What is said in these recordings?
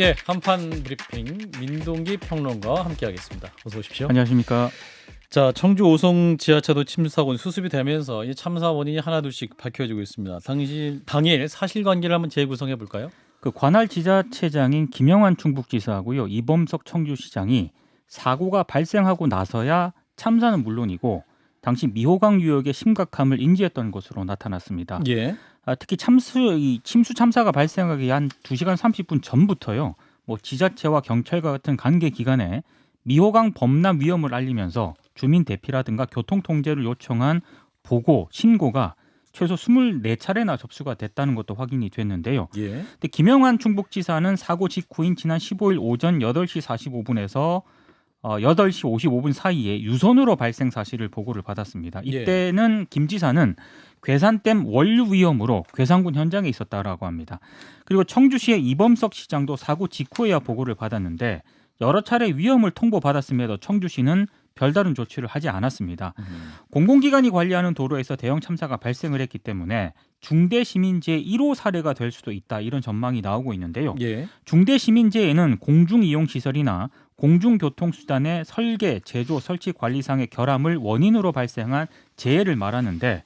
예, 한판 브리핑 민동기 평론가와 함께하겠습니다. 어서 오십시오. 안녕하십니까. 자, 청주 오송 지하차도 침수 사고는 수습이 되면서 이 참사 원인이 하나둘씩 밝혀지고 있습니다. 당일 사실관계를 한번 재구성해 볼까요? 그 관할 지자체장인 김영환 충북지사하고요, 이범석 청주시장이 사고가 발생하고 나서야 참사는 물론이고 당시 미호강 유역의 심각함을 인지했던 것으로 나타났습니다. 예. 특히 침수 참사가 발생하기 한 2시간 30분 전부터요, 지자체와 경찰과 같은 관계 기관에 미호강 범람 위험을 알리면서 주민 대피라든가 교통 통제를 요청한 보고 신고가 최소 24차례나 접수가 됐다는 것도 확인이 됐는데요. 예. 근데 김영환 충북지사는 사고 직후인 지난 15일 오전 8시 45분에서 8시 55분 사이에 유선으로 발생 사실을 보고를 받았습니다. 이때는 김 지사는 괴산댐 원류 위험으로 괴산군 현장에 있었다라고 합니다. 그리고 청주시의 이범석 시장도 사고 직후에야 보고를 받았는데 여러 차례 위험을 통보받았음에도 청주시는 별다른 조치를 하지 않았습니다. 공공기관이 관리하는 도로에서 대형 참사가 발생을 했기 때문에 중대시민재해 1호 사례가 될 수도 있다, 이런 전망이 나오고 있는데요. 예. 중대시민재해는 공중이용시설이나 공중교통수단의 설계, 제조, 설치 관리상의 결함을 원인으로 발생한 재해를 말하는데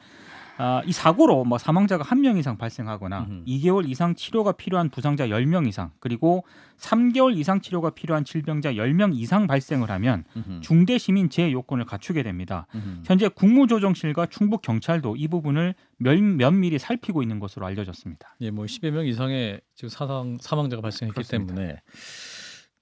이 사고로 사망자가 1명 이상 발생하거나 2개월 이상 치료가 필요한 부상자 10명 이상, 그리고 3개월 이상 치료가 필요한 질병자 10명 이상 발생을 하면 중대시민재해 요건을 갖추게 됩니다. 현재 국무조정실과 충북경찰도 이 부분을 면밀히 살피고 있는 것으로 알려졌습니다. 예, 10여 명 이상의 지금 사망자가 발생했기 그렇습니다. 때문에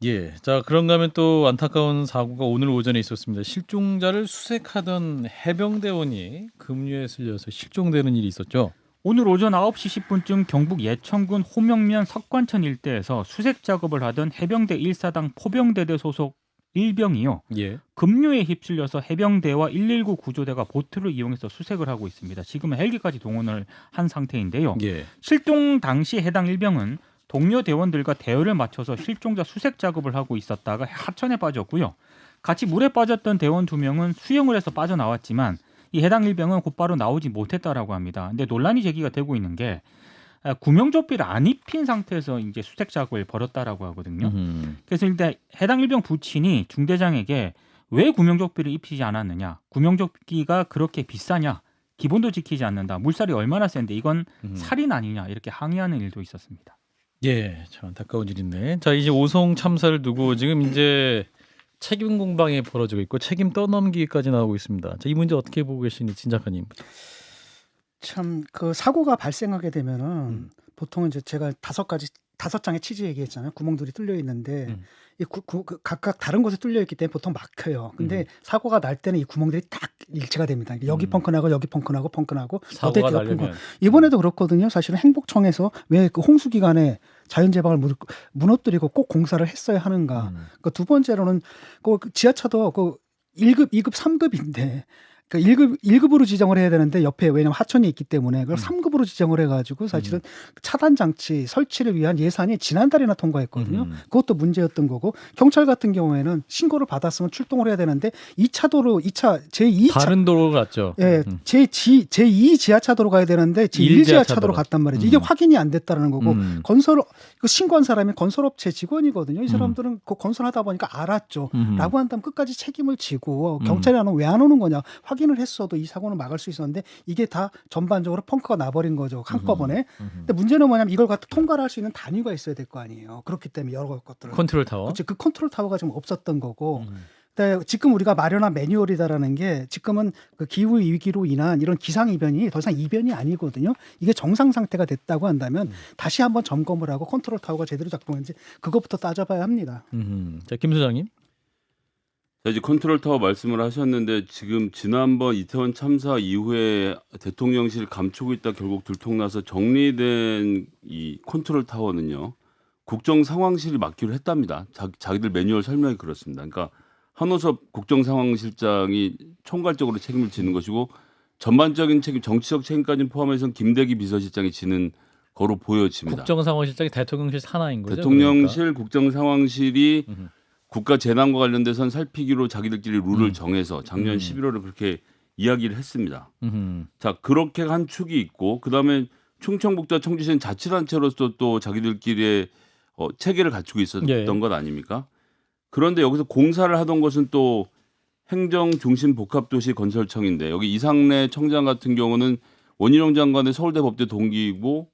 예. 자, 그런가 하면 또 안타까운 사고가 오늘 오전에 있었습니다. 실종자를 수색하던 해병대원이 급류에 쓸려서 실종되는 일이 있었죠. 오늘 오전 9시 10분쯤 경북 예천군 호명면 석관천 일대에서 수색 작업을 하던 해병대 1사단 포병대대 소속 일병이요, 예. 급류에 휩쓸려서 해병대와 119 구조대가 보트를 이용해서 수색을 하고 있습니다. 지금은 헬기까지 동원을 한 상태인데요. 예. 실종 당시 해당 일병은 동료 대원들과 대열을 맞춰서 실종자 수색 작업을 하고 있었다가 하천에 빠졌고요. 같이 물에 빠졌던 대원 2명은 수영을 해서 빠져나왔지만 이 해당 일병은 곧바로 나오지 못했다라고 합니다. 근데 논란이 제기가 되고 있는 게 구명조끼를 안 입힌 상태에서 이제 수색 작업을 벌였다라고 하거든요. 그래서 일단 해당 일병 부친이 중대장에게 왜 구명조끼를 입히지 않았느냐, 구명조끼가 그렇게 비싸냐, 기본도 지키지 않는다, 물살이 얼마나 센데 이건 살인 아니냐, 이렇게 항의하는 일도 있었습니다. 예, 참 안타까운 일인데. 자, 이제 오송 참사를 두고 지금 이제 책임 공방이 벌어지고 있고 책임 떠넘기기까지 나오고 있습니다. 자, 이 문제 어떻게 보고 계시니, 진 작가님? 참 그 사고가 발생하게 되면은 보통 이제 제가 5장의 취지 얘기했잖아요. 구멍들이 뚫려 있는데 각각 다른 곳에 뚫려 있기 때문에 보통 막혀요. 근데 사고가 날 때는 이 구멍들이 딱 일치가 됩니다. 여기 펑크나고 여기 펑크나고 사고가 나려면 이번에도 그렇거든요. 사실은 행복청에서 왜 그 홍수 기간에 자연재방을 무너뜨리고 꼭 공사를 했어야 하는가. 두 번째로는 그 지하차도 그 1급, 2급, 3급인데 그 1급으로 지정을 해야 되는데 옆에 왜냐면 하천이 있기 때문에 그걸 3급으로 지정을 해가지고 사실은 차단 장치 설치를 위한 예산이 지난달에나 통과했거든요. 그것도 문제였던 거고, 경찰 같은 경우에는 신고를 받았으면 출동을 해야 되는데 2차 도로, 제2차 다른 도로 갔죠. 예, 제2 지하차도로 가야 되는데 제1 지하차도로 갔단 말이죠. 이게 확인이 안 됐다는 거고, 그 신고한 사람이 건설업체 직원이거든요. 이 사람들은 그 건설하다 보니까 알았죠. 라고 한다면 끝까지 책임을 지고 경찰이 왜 안 오는 거냐 확인을 했어도 이 사고는 막을 수 있었는데 이게 다 전반적으로 펑크가 나버린 거죠, 한꺼번에. 근데 문제는 뭐냐면 이걸 갖다 통과를 할 수 있는 단위가 있어야 될 거 아니에요. 그렇기 때문에 여러 것들을 컨트롤 타워. 그렇죠. 그 컨트롤 타워가 지금 없었던 거고. 근데 지금 우리가 마련한 매뉴얼이다라는 게 지금은 그 기후 위기로 인한 이런 기상 이변이 더 이상 이변이 아니거든요. 이게 정상 상태가 됐다고 한다면 다시 한번 점검을 하고 컨트롤 타워가 제대로 작동했는지 그것부터 따져봐야 합니다. 자, 김 소장님. 이제 컨트롤 타워 말씀을 하셨는데 지금 지난번 이태원 참사 이후에 대통령실 감추고 있다 결국 들통나서 정리된 이 컨트롤 타워는요, 국정상황실이 맡기로 했답니다. 자기들 매뉴얼 설명이 그렇습니다. 그러니까 한호섭 국정상황실장이 총괄적으로 책임을 지는 것이고 전반적인 책임, 정치적 책임까지 포함해서 김대기 비서실장이 지는 거로 보여집니다. 국정상황실장이 대통령실 산하인 거죠. 대통령실 그러니까. 국정상황실이 국가 재난과 관련돼서는 살피기로 자기들끼리 룰을 정해서 작년 11월에 그렇게 이야기를 했습니다. 자, 그렇게 한 축이 있고, 그다음에 충청북도와 청주시는 자치단체로서 또 자기들끼리의 체계를 갖추고 있었던 예. 것 아닙니까? 그런데 여기서 공사를 하던 것은 또 행정중심복합도시건설청인데 여기 이상래 청장 같은 경우는 원희룡 장관의 서울대 법대 동기이고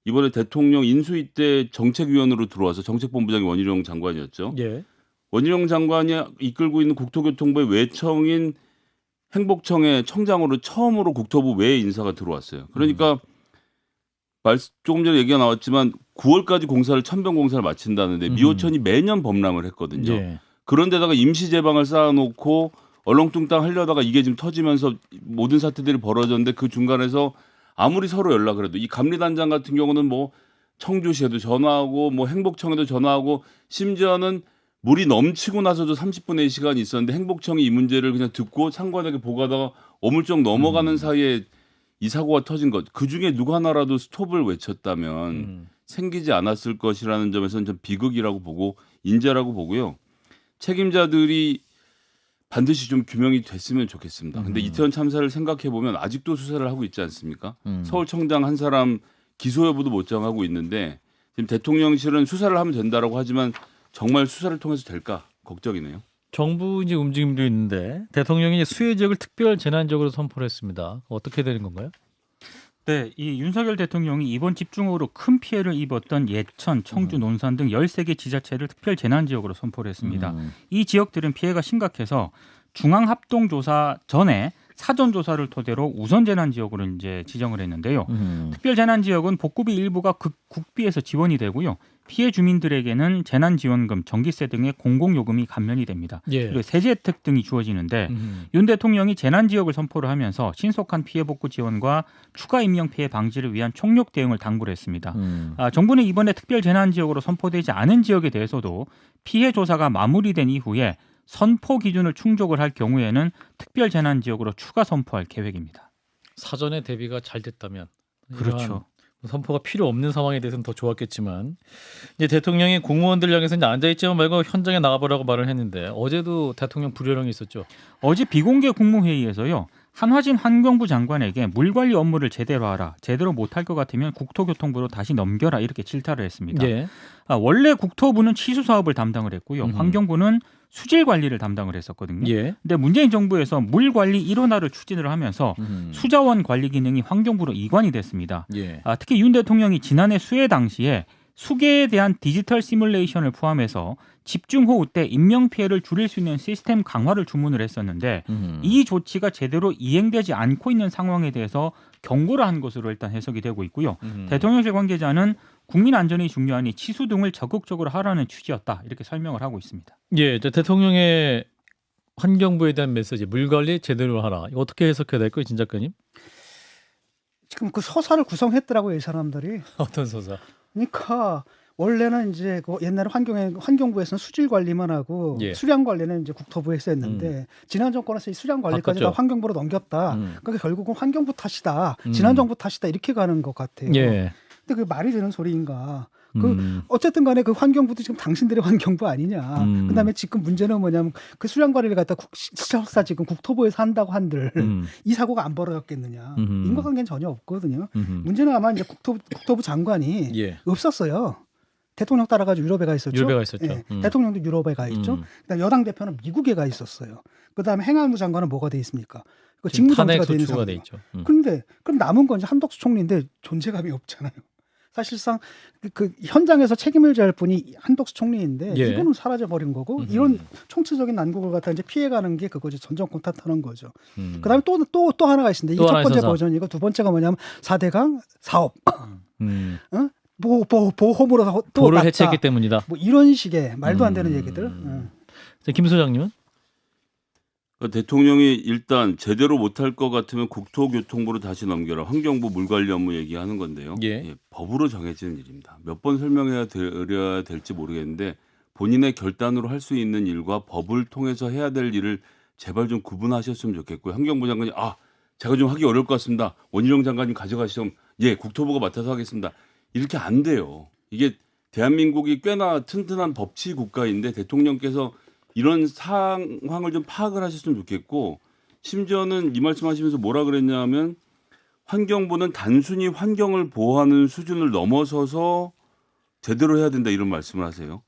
이번에 대통령 인수위 때 정책위원으로 들어와서 정책본부장이 원희룡 장관이었죠. 예. 원희룡 원희룡 장관이 이끌고 있는 국토교통부의 외청인 행복청의 청장으로 처음으로 국토부 외 인사가 들어왔어요. 그러니까 조금 전에 얘기가 나왔지만 9월까지 공사를 천변 공사를 마친다는데 미호천이 매년 범람을 했거든요. 예. 그런데다가 임시 제방을 쌓아놓고 얼렁뚱땅 하려다가 이게 지금 터지면서 모든 사태들이 벌어졌는데 그 중간에서 아무리 서로 연락을 해도 이 감리단장 같은 경우는 뭐 청주시에도 전화하고 뭐 행복청에도 전화하고 심지어는 물이 넘치고 나서도 30분의 시간이 있었는데 행복청이 이 문제를 그냥 듣고 상관에게 보고하다가 어물쩍 넘어가는 사이에 이 사고가 터진 것. 그중에 누구 하나라도 스톱을 외쳤다면 생기지 않았을 것이라는 점에서는 좀 비극이라고 보고 인재라고 보고요. 책임자들이 반드시 좀 규명이 됐으면 좋겠습니다. 근데 이태원 참사를 생각해 보면 아직도 수사를 하고 있지 않습니까? 서울청장 한 사람 기소 여부도 못 정하고 있는데 지금 대통령실은 수사를 하면 된다라고 하지만 정말 수사를 통해서 될까 걱정이네요. 정부 이제 움직임도 있는데 대통령이 이제 수해 지역을 특별 재난 지역으로 선포를 했습니다. 어떻게 되는 건가요? 네, 이 윤석열 대통령이 이번 집중호우로 큰 피해를 입었던 예천, 청주, 논산 등 13개 지자체를 특별 재난 지역으로 선포를 했습니다. 이 지역들은 피해가 심각해서 중앙합동조사 전에 사전 조사를 토대로 우선 재난 지역으로 이제 지정을 했는데요. 특별 재난 지역은 복구비 일부가 국비에서 지원이 되고요. 피해 주민들에게는 재난 지원금, 전기세 등의 공공 요금이 감면이 됩니다. 예. 그리고 세제 혜택 등이 주어지는데 윤 대통령이 재난 지역을 선포를 하면서 신속한 피해 복구 지원과 추가 인명 피해 방지를 위한 총력 대응을 당부를 했습니다. 정부는 이번에 특별 재난 지역으로 선포되지 않은 지역에 대해서도 피해 조사가 마무리된 이후에 선포 기준을 충족을 할 경우에는 특별 재난 지역으로 추가 선포할 계획입니다. 사전에 대비가 잘 됐다면 그렇죠. 선포가 필요 없는 상황에 대해서는 더 좋았겠지만 이제 대통령이 공무원들 향해서 이제 앉아있지만 말고 현장에 나가보라고 말을 했는데 어제도 대통령 불효령이 있었죠. 어제 비공개 국무회의에서요. 한화진 환경부 장관에게 물 관리 업무를 제대로 하라. 제대로 못할 것 같으면 국토교통부로 다시 넘겨라. 이렇게 질타를 했습니다. 예. 원래 국토부는 취수 사업을 담당을 했고요. 환경부는 수질 관리를 담당을 했었거든요. 예. 근데 문재인 정부에서 물 관리 1호나를 추진을 하면서 수자원 관리 기능이 환경부로 이관이 됐습니다. 예. 특히 윤 대통령이 지난해 수해 당시에 수계에 대한 디지털 시뮬레이션을 포함해서 집중호우 때 인명피해를 줄일 수 있는 시스템 강화를 주문을 했었는데 이 조치가 제대로 이행되지 않고 있는 상황에 대해서 경고를 한 것으로 일단 해석이 되고 있고요. 대통령실 관계자는 국민 안전이 중요하니 치수 등을 적극적으로 하라는 취지였다. 이렇게 설명을 하고 있습니다. 예, 대통령의 환경부에 대한 메시지, 물 관리 제대로 하라. 이거 어떻게 해석해야 될까요, 진 작가님? 지금 그 서사를 구성했더라고요, 이 사람들이. 어떤 서사? 그러니까 원래는 이제 그 옛날에 환경부에서는 수질 관리만 하고 예. 수량 관리는 이제 국토부에서 했는데 지난 정권에서 이 수량 관리까지 바꿨죠. 다 환경부로 넘겼다. 그러니까 결국은 환경부 탓이다. 지난 정부 탓이다. 이렇게 가는 것 같아요. 예. 근데 그게 말이 되는 소리인가? 어쨌든 간에 그 환경부도 지금 당신들의 환경부 아니냐. 그다음에 지금 문제는 뭐냐면 그 수량 관리를 갖다 시설사 지금 국토부에서 한다고 한들 이 사고가 안 벌어졌겠느냐. 인과관계는 전혀 없거든요. 문제는 아마 이제 국토부 장관이 예. 없었어요. 대통령 따라가지고 유럽에 가 있었죠. 유럽에 가 있었죠. 예, 대통령도 유럽에 가 있죠. 그다음 여당 대표는 미국에 가 있었어요. 그다음에 행안부 장관은 뭐가 돼 있습니까? 그 직무정지가 돼 있는 소추가 돼 상황. 있죠. 그런데 그럼 남은 건 이제 한덕수 총리인데 존재감이 없잖아요. 사실상 그 현장에서 책임을 져야 할 분이 한덕수 총리인데 예. 이분은 사라져 버린 거고 이런 총체적인 난국을 갖다 이제 피해가는 게 그거지 전 정권 탓하는 거죠. 그다음에 또 하나가 있습니다. 이게 또 첫 하나 번째 있어서. 버전이고 두 번째가 뭐냐면 4대강 사업. 음. 보험으로 또 도를 낫다. 해체했기 때문이다. 뭐 이런 식의 말도 안 되는 얘기들. 자, 김 소장님은? 대통령이 일단 제대로 못할 것 같으면 국토교통부로 다시 넘겨라. 환경부 물관리 업무 얘기하는 건데요. 예. 법으로 정해지는 일입니다. 몇 번 설명해야 드려야 될지 모르겠는데 본인의 결단으로 할 수 있는 일과 법을 통해서 해야 될 일을 제발 좀 구분하셨으면 좋겠고요. 환경부 장관이 제가 좀 하기 어려울 것 같습니다. 원희룡 장관님 가져가시죠. 예, 국토부가 맡아서 하겠습니다. 이렇게 안 돼요. 이게 대한민국이 꽤나 튼튼한 법치 국가인데 대통령께서 이런 상황을 좀 파악을 하셨으면 좋겠고 심지어는 이 말씀하시면서 뭐라 그랬냐면 환경부는 단순히 환경을 보호하는 수준을 넘어서서 제대로 해야 된다 이런 말씀을 하세요.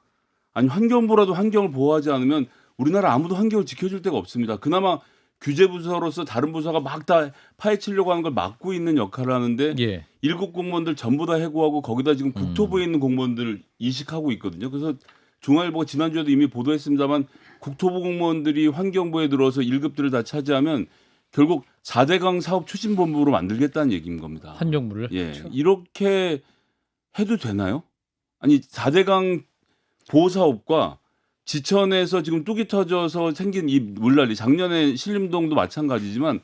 아니 환경부라도 환경을 보호하지 않으면 우리나라 아무도 환경을 지켜줄 데가 없습니다. 그나마 규제부서로서 다른 부서가 막 다 파헤치려고 하는 걸 막고 있는 역할을 하는데 예. 7 공무원들 전부 다 해고하고 거기다 지금 국토부에 있는 공무원들 이식하고 있거든요. 그래서 중앙일보가 지난주에도 이미 보도했습니다만 국토부 공무원들이 환경부에 들어서 1급들을 다 차지하면 결국 4대강 사업 추진본부로 만들겠다는 얘기인 겁니다. 환경부를. 예, 그렇죠. 이렇게 해도 되나요? 아니 4대강 보호사업과 지천에서 지금 뚝이 터져서 생긴 이 물난리 작년에 신림동도 마찬가지지만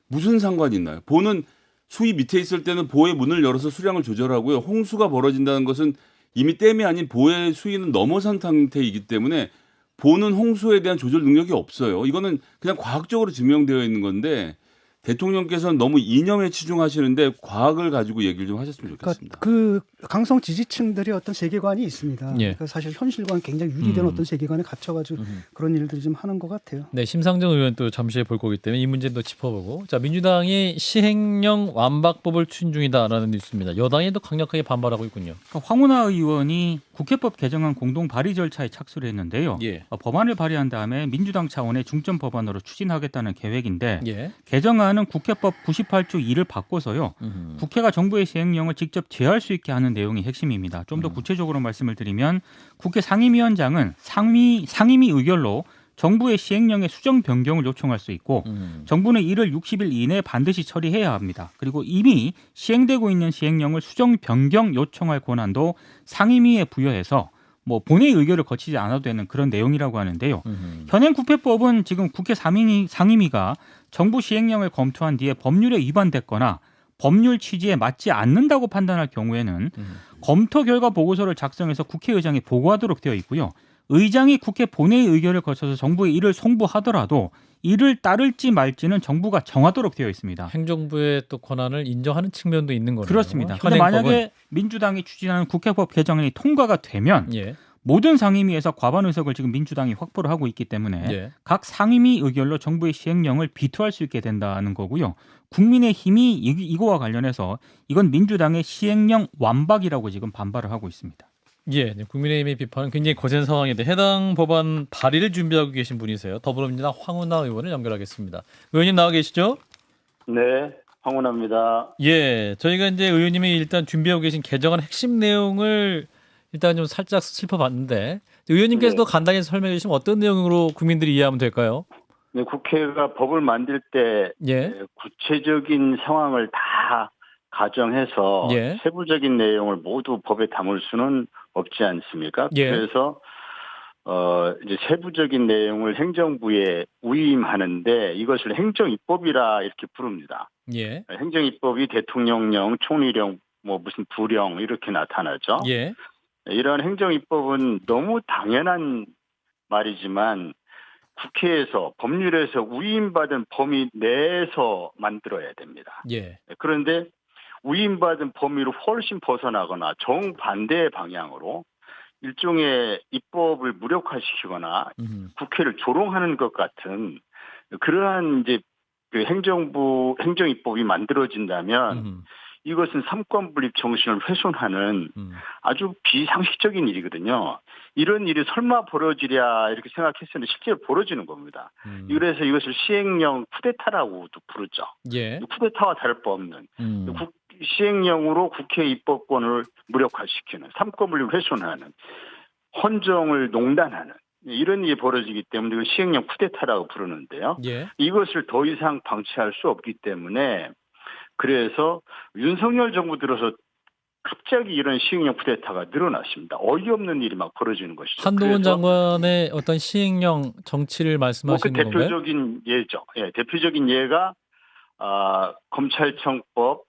무슨 상관이 있나요? 보는 수위 밑에 있을 때는 보의 문을 열어서 수량을 조절하고요. 홍수가 벌어진다는 것은 이미 댐이 아닌 보의 수위는 넘어선 상태이기 때문에 보는 홍수에 대한 조절 능력이 없어요. 이거는 그냥 과학적으로 증명되어 있는 건데 대통령께서는 너무 이념에 치중하시는데 과학을 가지고 얘기를 좀 하셨으면 좋겠습니다. 그 강성 지지층들의 어떤 세계관이 있습니다. 예. 그러니까 사실 현실과는 굉장히 유리된 어떤 세계관에 갇혀가지고 그런 일들이 좀 하는 것 같아요. 네, 심상정 의원 또 잠시 후에 볼 거기 때문에 이 문제도 짚어보고. 자, 민주당이 시행령 완박법을 추진 중이다라는 뉴스입니다. 여당이 또 강력하게 반발하고 있군요. 그러니까 황운하 의원이 국회법 개정안 공동 발의 절차에 착수를 했는데요. 예. 법안을 발의한 다음에 민주당 차원의 중점 법안으로 추진하겠다는 계획인데 예. 개정안은 국회법 98조 2를 바꿔서요. 국회가 정부의 시행령을 직접 제어할 수 있게 하는 내용이 핵심입니다. 좀 더 구체적으로 말씀을 드리면 국회 상임위원장은 상임위 의결로 정부의 시행령의 수정 변경을 요청할 수 있고 정부는 이를 60일 이내에 반드시 처리해야 합니다. 그리고 이미 시행되고 있는 시행령을 수정 변경 요청할 권한도 상임위에 부여해서 뭐 본회의 의결을 거치지 않아도 되는 그런 내용이라고 하는데요. 현행 국회법은 지금 국회 상임위가 정부 시행령을 검토한 뒤에 법률에 위반됐거나 법률 취지에 맞지 않는다고 판단할 경우에는 검토 결과 보고서를 작성해서 국회의장에 보고하도록 되어 있고요. 의장이 국회 본회의 의결을 거쳐서 정부에 이를 송부하더라도 이를 따를지 말지는 정부가 정하도록 되어 있습니다. 행정부의 또 권한을 인정하는 측면도 있는 거네요. 그렇습니다. 그런데 만약에 민주당이 추진하는 국회법 개정안이 통과가 되면 예. 모든 상임위에서 과반 의석을 지금 민주당이 확보를 하고 있기 때문에 예. 각 상임위 의결로 정부의 시행령을 비토할 수 있게 된다는 거고요. 국민의힘이 이거와 관련해서 이건 민주당의 시행령 완박이라고 지금 반발을 하고 있습니다. 예, 국민의힘의 비판은 굉장히 거센 상황인데 해당 법안 발의를 준비하고 계신 분이세요. 더불어민주당 황운하 의원을 연결하겠습니다. 의원님 나와 계시죠? 네, 황운하입니다. 예, 저희가 이제 의원님이 일단 준비하고 계신 개정안 핵심 내용을 일단 좀 살짝 짚어봤는데 의원님께서도 네. 간단히 설명해 주시면 어떤 내용으로 국민들이 이해하면 될까요? 네, 국회가 법을 만들 때 예, 구체적인 상황을 다 가정해서 예. 세부적인 내용을 모두 법에 담을 수는 없지 않습니까? 예. 그래서 이제 세부적인 내용을 행정부에 위임하는데 이것을 행정입법이라 이렇게 부릅니다. 예, 행정입법이 대통령령, 총리령, 뭐 무슨 부령 이렇게 나타나죠. 예, 이런 행정입법은 너무 당연한 말이지만 국회에서 법률에서 위임받은 범위 내에서 만들어야 됩니다. 예, 그런데 위임받은 범위로 훨씬 벗어나거나 정반대의 방향으로 일종의 입법을 무력화시키거나 국회를 조롱하는 것 같은 그러한 이제 그 행정입법이 만들어진다면 이것은 삼권분립 정신을 훼손하는 아주 비상식적인 일이거든요. 이런 일이 설마 벌어지랴 이렇게 생각했었는데 실제로 벌어지는 겁니다. 그래서 이것을 시행령 쿠데타라고도 부르죠. 예, 쿠데타와 다를 바 없는 시행령으로 국회 입법권을 무력화시키는 삼권분립 훼손하는 헌정을 농단하는 이런 일이 벌어지기 때문에 이걸 시행령 쿠데타라고 부르는데요. 예. 이것을 더 이상 방치할 수 없기 때문에 그래서 윤석열 정부 들어서 갑자기 이런 시행령 쿠데타가 늘어났습니다. 어이없는 일이 막 벌어지는 것이죠. 한동훈 장관의 어떤 시행령 정치를 말씀하시는 그 건가요? 대표적인 예죠. 예, 대표적인 예가 검찰청법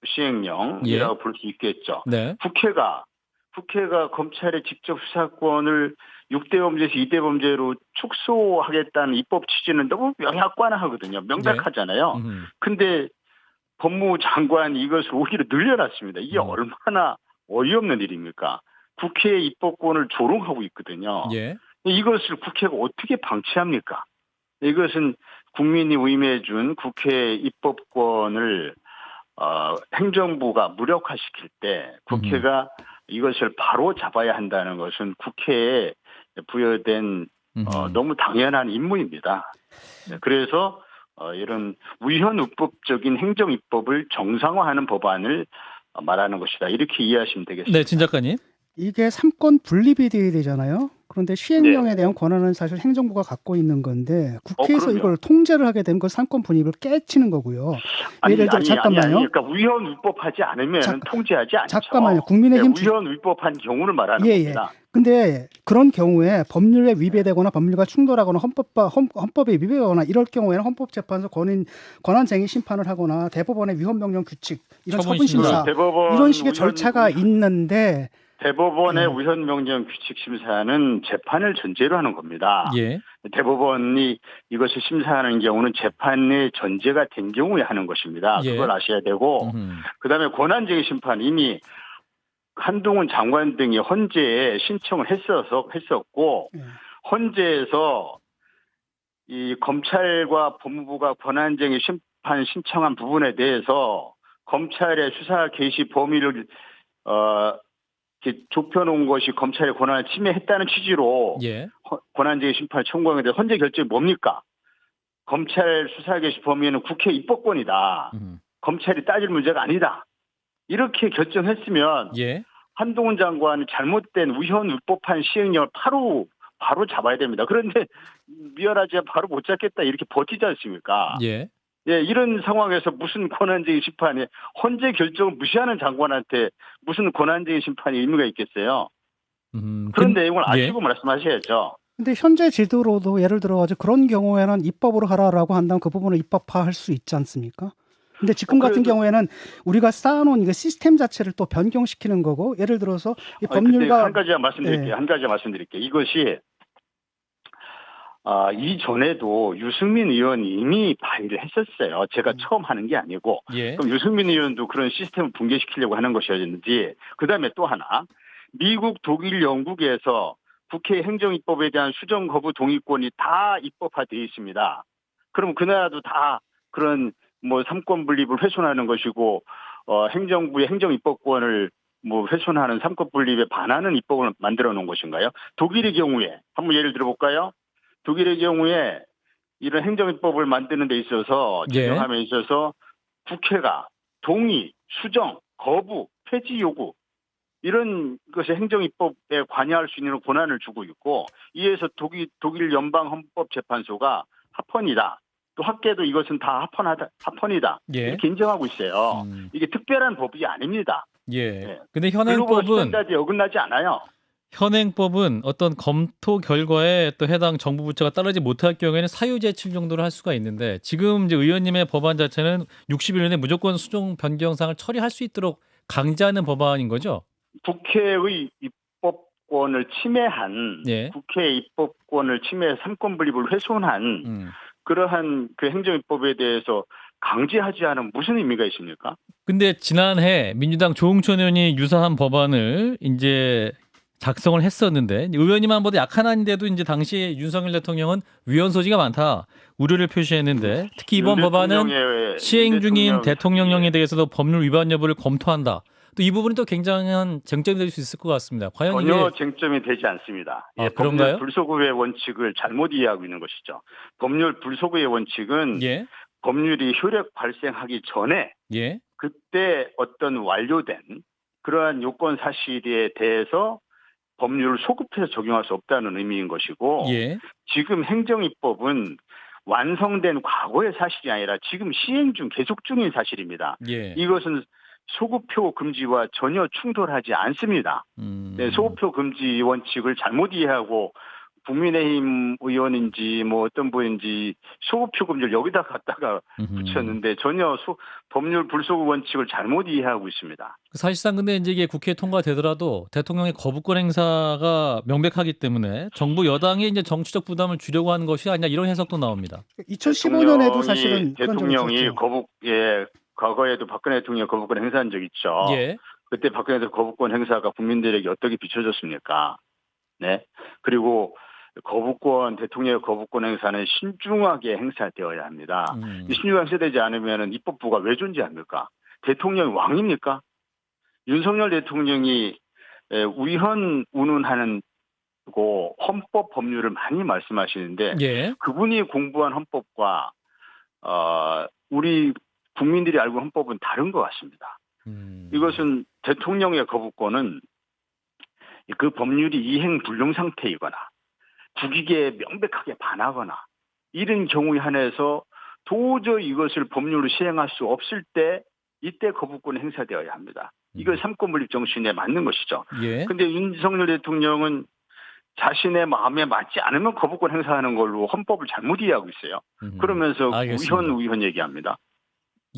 시행령이라고 볼 수 있겠죠. 네. 국회가 검찰의 직접 수사권을 6대 범죄에서 2대 범죄로 축소하겠다는 입법 취지는 너무 명확관하거든요. 명백하잖아요. 근데 법무부 장관이 이것을 오히려 늘려놨습니다. 이게 얼마나 어이없는 일입니까? 국회의 입법권을 조롱하고 있거든요. 예. 이것을 국회가 어떻게 방치합니까? 이것은 국민이 위임해준 국회 입법권을 행정부가 무력화시킬 때 국회가 이것을 바로 잡아야 한다는 것은 국회에 부여된 너무 당연한 임무입니다. 네, 그래서 이런 우현우법적인 행정입법을 정상화하는 법안을 말하는 것이다. 이렇게 이해하시면 되겠습니다. 네, 진 작가님. 이게 삼권 분립이 돼야 되잖아요. 그런데 시행령에 대한 권한은 사실 행정부가 갖고 있는 건데 국회에서 그럼요. 이걸 통제를 하게 되면 그 삼권 분립을 깨치는 거고요. 예를 들어 잠깐만요. 그러니까 우현우법하지 않으면 통제하지 않죠. 잠깐만요. 국민의힘 우현우법한 경우를 말하는 예. 겁니다. 근데 그런 경우에 법률에 위배되거나 법률과 충돌하거나 헌법에 위배하거나 이럴 경우에는 헌법재판소 권한쟁의 심판을 하거나 대법원의 위헌명령 규칙 이런 처분심사 이런 식의 절차가 있는데 대법원의 우현명령 규칙 심사는 재판을 전제로 하는 겁니다. 예. 대법원이 이것을 심사하는 경우는 재판의 전제가 된 경우에 하는 것입니다. 예. 그걸 아셔야 되고 그다음에 권한쟁의 심판 이미 한동훈 장관 등이 헌재에 신청을 했었고 헌재에서 이 검찰과 법무부가 권한쟁의 심판 신청한 부분에 대해서 검찰의 수사 개시 범위를 이렇게 좁혀놓은 것이 검찰의 권한을 침해했다는 취지로 예. 권한쟁의 심판을 청구하는데 헌재 결정이 뭡니까? 검찰 수사 개시 범위는 국회 입법권이다. 검찰이 따질 문제가 아니다. 이렇게 결정했으면 예. 한동훈 장관은 잘못된 우현우법한 시행령을 바로 잡아야 됩니다. 그런데 미안하지만 바로 못 잡겠다 이렇게 버티지 않습니까? 예. 예, 이런 상황에서 무슨 권한쟁의 심판이 헌재 결정을 무시하는 장관한테 무슨 권한쟁의 심판이 의미가 있겠어요? 그런 내용을 아시고 말씀하셔야죠. 근데 현재 제도로도 예를 들어 가지고 그런 경우에는 입법으로 하라라고 한다면 그 부분을 입법화할 수 있지 않습니까? 근데 지금 같은 경우에는 우리가 쌓아놓은 이거 시스템 자체를 또 변경시키는 거고 예를 들어서 이 법률가 한 가지 말씀드릴게요. 이것이 이전에도 유승민 의원이 이미 발의를 했었어요. 제가 처음 하는 게 아니고. 예. 그럼 유승민 의원도 그런 시스템을 붕괴시키려고 하는 것이었는지. 그다음에 또 하나. 미국, 독일, 영국에서 국회 행정입법에 대한 수정 거부 동의권이 다 입법화되어 있습니다. 그럼 그 나라도 다 그런 삼권 분립을 훼손하는 것이고 행정부의 행정입법권을 훼손하는 삼권 분립에 반하는 입법을 만들어 놓은 것인가요? 독일의 경우에 한번 예를 들어볼까요? 독일의 경우에 이런 행정입법을 만드는 데 있어서 제정함에 있어서 국회가 동의, 수정, 거부, 폐지 요구 이런 것이 행정입법에 관여할 수 있는 권한을 주고 있고 이에서 독일 연방헌법재판소가 합헌이다. 또 학계도 이것은 다 합헌이다. 이렇게 인정하고 있어요. 이게 특별한 법이 아닙니다. 예. 근데 현행법은 스탠다드에 어긋나지 않아요. 현행법은 어떤 검토 결과에 또 해당 정부 부처가 따르지 못할 경우에는 사유제칠 정도로 할 수가 있는데 지금 이제 의원님의 법안 자체는 60일 내에 무조건 수정 변경사항을 처리할 수 있도록 강제하는 법안인 거죠? 국회의 입법권을 침해한 국회 입법권을 침해 삼권 분립을 훼손한 그러한 그 행정입법에 대해서 강제하지 않으면 무슨 의미가 있습니까? 근데 지난해 민주당 조응천 의원이 유사한 법안을 이제 작성을 했었는데 의원님안보다 약한 안인데도 이제 당시 윤석열 대통령은 위헌 소지가 많다 우려를 표시했는데 특히 이번 법안은 시행 중인 대통령령에 대해서도 법률 위반 여부를 검토한다. 또 이 부분이 또 굉장한 쟁점이 될 수 있을 것 같습니다. 과연 전혀 쟁점이 되지 않습니다. 그런가요? 법률 불소구의 원칙을 잘못 이해하고 있는 것이죠. 법률 불소구의 원칙은 법률이 효력 발생하기 전에 그때 어떤 완료된 그러한 요건 사실에 대해서 법률을 소급해서 적용할 수 없다는 의미인 것이고 지금 행정입법은 완성된 과거의 사실이 아니라 지금 시행 중 계속 중인 사실입니다. 이것은 소급표 금지와 전혀 충돌하지 않습니다. 소급표 금지 원칙을 잘못 이해하고 국민의힘 의원인지 어떤 분인지 소급표 금지를 여기다 갖다가 붙였는데 전혀 법률 불소급 원칙을 잘못 이해하고 있습니다. 사실상 근데 이제 이게 국회에 통과되더라도 대통령의 거부권 행사가 명백하기 때문에 정부 여당이 이제 정치적 부담을 주려고 하는 것이 아니냐 이런 해석도 나옵니다. 2015년에도 사실은 대통령이 과거에도 박근혜 대통령이 거부권 행사한 적 있죠. 그때 박근혜 대통령 거부권 행사가 국민들에게 어떻게 비춰졌습니까? 그리고 대통령의 거부권 행사는 신중하게 행사되어야 합니다. 신중하게 행사되지 않으면 입법부가 왜 존재합니까? 대통령이 왕입니까? 윤석열 대통령이 위헌 운운하는 고 헌법 법률을 많이 말씀하시는데 예. 그분이 공부한 헌법과 우리 국민들이 알고 있는 헌법은 다른 것 같습니다. 이것은 대통령의 거부권은 그 법률이 이행 불능 상태이거나 국익에 명백하게 반하거나 이런 경우에 한해서 도저히 이것을 법률로 시행할 수 없을 때 이때 거부권이 행사되어야 합니다. 이거 삼권 분립 정신에 맞는 것이죠. 예. 그런데 윤석열 대통령은 자신의 마음에 맞지 않으면 거부권 행사하는 걸로 헌법을 잘못 이해하고 있어요. 그러면서 알겠습니다. 위헌 얘기합니다.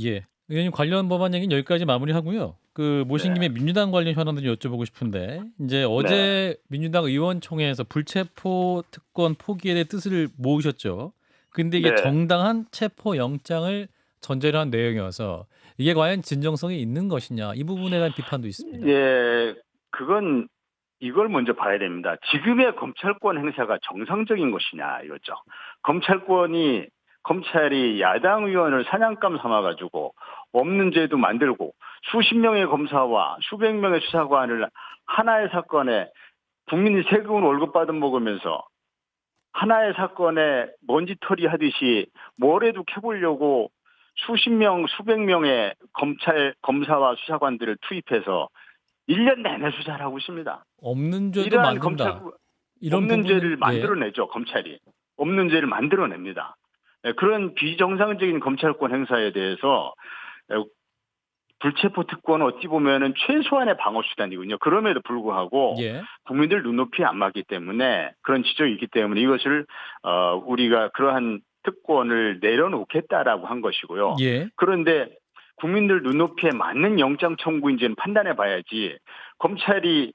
예. 의원님 관련 법안 얘기는 여기까지 마무리하고요. 그 모신 김에 민주당 관련 현안도 좀 여쭤보고 싶은데 이제 어제 민주당 의원총회에서 불체포 특권 포기에 대해 뜻을 모으셨죠. 근데 이게 네. 정당한 체포 영장을 전제로 한 내용이어서 이게 과연 진정성이 있는 것이냐 이 부분에 대한 비판도 있습니다. 예, 그건 이걸 먼저 봐야 됩니다. 지금의 검찰권 행사가 정상적인 것이냐 이거죠. 검찰이 야당 의원을 사냥감 삼아가지고 없는 죄도 만들고 수십 명의 검사와 수백 명의 수사관을 하나의 사건에 국민이 세금을 월급 받아 먹으면서 하나의 사건에 먼지털이 하듯이 뭐래도 캐보려고 수십 명, 수백 명의 검사와 수사관들을 투입해서 1년 내내 수사를 하고 있습니다. 없는 죄도 이러한 만든다. 없는 죄를 만들어내죠. 검찰이. 없는 죄를 만들어냅니다. 그런 비정상적인 검찰권 행사에 대해서 불체포 특권은 어찌 보면은 최소한의 방어 수단이군요. 그럼에도 불구하고 예. 국민들 눈높이에 안 맞기 때문에 그런 지적이 있기 때문에 이것을 우리가 그러한 특권을 내려놓겠다라고 한 것이고요. 예. 그런데 국민들 눈높이에 맞는 영장 청구인지는 판단해 봐야지 검찰이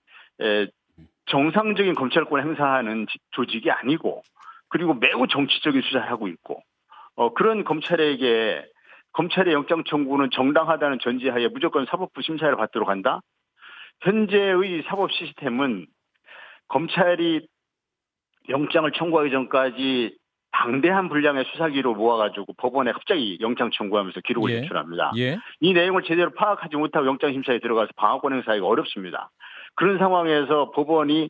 정상적인 검찰권 행사하는 조직이 아니고 그리고 매우 정치적인 수사를 하고 있고 그런 검찰의 영장 청구는 정당하다는 전제하에 무조건 사법부 심사를 받도록 한다? 현재의 사법 시스템은 검찰이 영장을 청구하기 전까지 방대한 분량의 수사기로 모아가지고 법원에 갑자기 영장 청구하면서 기록을 예. 제출합니다. 예. 이 내용을 제대로 파악하지 못하고 영장심사에 들어가서 방어권 행사하기가 어렵습니다. 그런 상황에서 법원이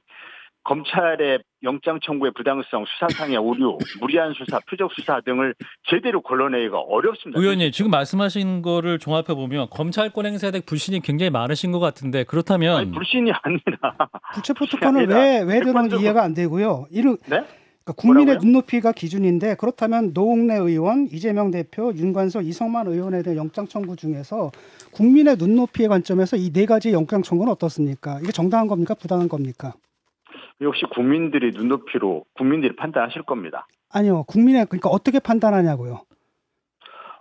검찰의 영장 청구의 부당성, 수사상의 오류, 무리한 수사, 표적 수사 등을 제대로 걸러내기가 어렵습니다. 의원님 지금 말씀하신 거를 종합해 보면 검찰권 행사에 대해 불신이 굉장히 많으신 것 같은데 그렇다면 아니, 불신이 아니라 불체포 특권을 왜 들어오는지 이해가 안 되고요. 네? 그러니까 국민의 뭐라고요? 눈높이가 기준인데 그렇다면 노웅래 의원, 이재명 대표, 윤관석, 이성만 의원에 대한 영장 청구 중에서 국민의 눈높이의 관점에서 이 네 가지 영장 청구는 어떻습니까? 이게 정당한 겁니까? 부당한 겁니까? 역시 국민들의 눈높이로 국민들이 판단하실 겁니다. 아니요. 그러니까 어떻게 판단하냐고요.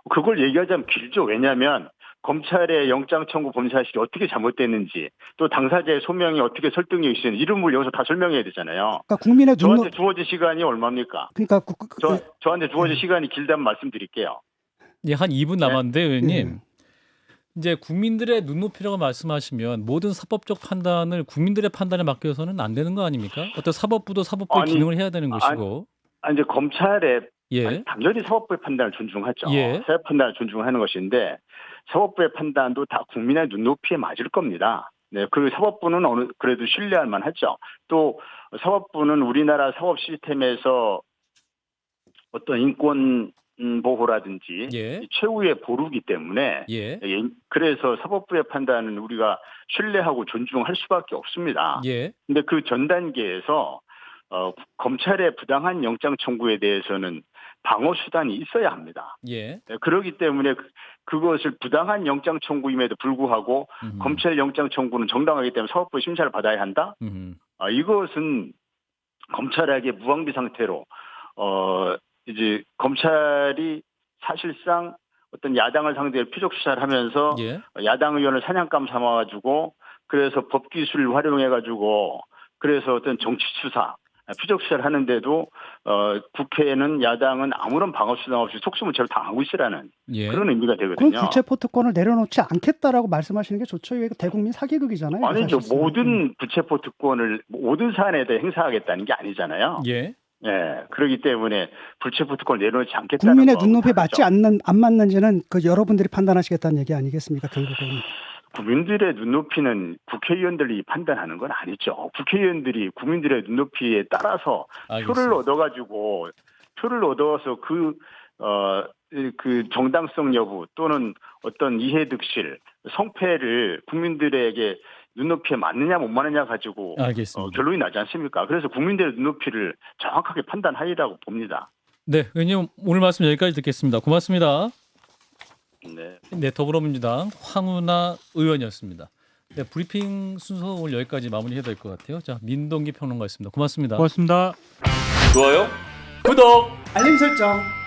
그걸 얘기하자면 길죠. 왜냐하면 검찰의 영장 청구 범죄 사실이 어떻게 잘못됐는지 또 당사자의 소명이 어떻게 설득력이 있었는지 이런 걸 여기서 다 설명해야 되잖아요. 그러니까 국민의 저한테 주어진 시간이 얼마입니까? 그러니까 저한테 주어진 시간이 길다면 말씀드릴게요. 예, 한 2분 남았는데 의원님. 네. 이제 국민들의 눈높이라고 말씀하시면 모든 사법적 판단을 국민들의 판단에 맡겨서는 안 되는 거 아닙니까? 어떤 사법부도 사법부의 기능을 해야 되는 것이고. 이제 검찰의 예. 당연히 사법부의 판단을 존중하죠. 예. 사법 판단을 존중하는 것인데 사법부의 판단도 다 국민의 눈높이에 맞을 겁니다. 네, 그 사법부는 그래도 신뢰할 만하죠. 또 사법부는 우리나라 사법 시스템에서 어떤 인권 보호라든지 예. 최후의 보루기 때문에 예. 그래서 사법부의 판단은 우리가 신뢰하고 존중할 수밖에 없습니다. 예. 근데 그 전 단계에서 검찰의 부당한 영장 청구에 대해서는 방어 수단이 있어야 합니다. 예. 그렇기 때문에 그것을 부당한 영장 청구임에도 불구하고 검찰 영장 청구는 정당하기 때문에 사법부 심사를 받아야 한다. 이것은 검찰에게 무방비 상태로 이제 검찰이 사실상 어떤 야당을 상대로 표적 수사를 하면서 예. 야당 의원을 사냥감 삼아가지고 그래서 법 기술을 활용해가지고 그래서 어떤 정치 수사, 표적 수사를 하는데도 국회에는 야당은 아무런 방어 수단 없이 속수무책을 당하고 있으라는 예. 그런 의미가 그럼 되거든요. 불체포 특권을 내려놓지 않겠다라고 말씀하시는 게 좋죠. 이게 대국민 사기극이잖아요. 아니죠. 사실상. 모든 불체포 특권을 모든 사안에 대해 행사하겠다는 게 아니잖아요. 예. 네, 그렇기 때문에 불체포 특권을 내려놓지 않겠다는 국민의 거하고 눈높이에 다르죠. 안 맞는지는 그 여러분들이 판단하시겠다는 얘기 아니겠습니까? 결국은. 국민들의 눈높이는 국회의원들이 판단하는 건 아니죠. 국회의원들이 국민들의 눈높이에 따라서 알겠습니다. 표를 얻어서 그 정당성 여부 또는 어떤 이해득실, 성패를 국민들에게 눈높이에 맞느냐 못 맞느냐 가지고 알겠습니다. 결론이 나지 않습니까? 그래서 국민들의 눈높이를 정확하게 판단하리라고 봅니다. 네, 의원님 오늘 말씀 여기까지 듣겠습니다. 고맙습니다. 네. 네, 더불어민주당 황운하 의원이었습니다. 네, 브리핑 순서 오늘 여기까지 마무리해야 될 것 같아요. 자, 민동기 평론가였습니다. 고맙습니다. 고맙습니다. 좋아요. 구독! 알림 설정.